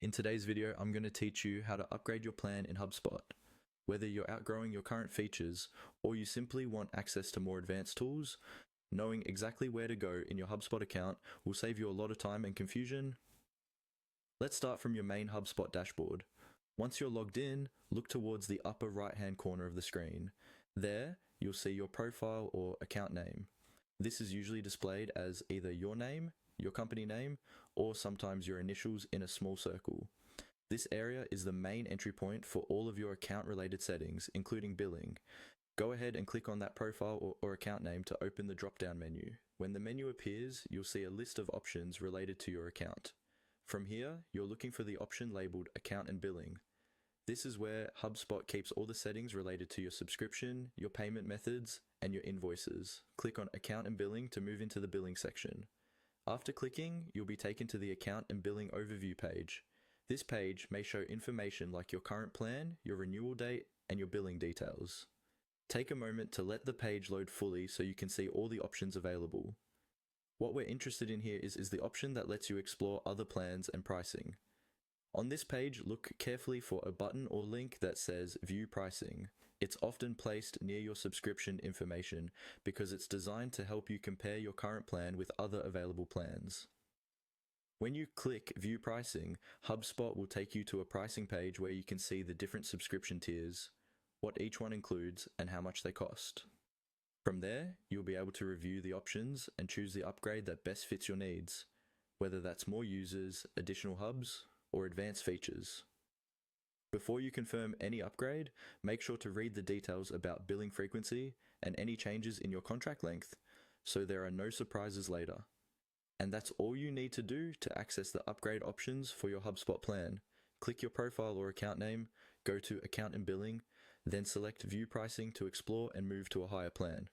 In today's video, I'm going to teach you how to upgrade your plan in HubSpot. Whether you're outgrowing your current features or you simply want access to more advanced tools, knowing exactly where to go in your HubSpot account will save you a lot of time and confusion. Let's start from your main HubSpot dashboard. Once you're logged in, look towards the upper right-hand corner of the screen. There, you'll see your profile or account name. This is usually displayed as either your name, your company name, or sometimes your initials in a small circle. This area is the main entry point for all of your account-related settings, including billing. Go ahead and click on that profile or account name to open the drop-down menu. When the menu appears, you'll see a list of options related to your account. From here, you're looking for the option labeled Account and Billing. This is where HubSpot keeps all the settings related to your subscription, your payment methods, and your invoices. Click on Account and Billing to move into the billing section. After clicking, you'll be taken to the Account and Billing Overview page. This page may show information like your current plan, your renewal date, and your billing details. Take a moment to let the page load fully so you can see all the options available. What we're interested in here is the option that lets you explore other plans and pricing. On this page, look carefully for a button or link that says View Pricing. It's often placed near your subscription information because it's designed to help you compare your current plan with other available plans. When you click View Pricing, HubSpot will take you to a pricing page where you can see the different subscription tiers, what each one includes, and how much they cost. From there, you'll be able to review the options and choose the upgrade that best fits your needs, whether that's more users, additional hubs, or advanced features. Before you confirm any upgrade, make sure to read the details about billing frequency and any changes in your contract length, so there are no surprises later. And that's all you need to do to access the upgrade options for your HubSpot plan. Click your profile or account name, go to Account and Billing, then select View Pricing to explore and move to a higher plan.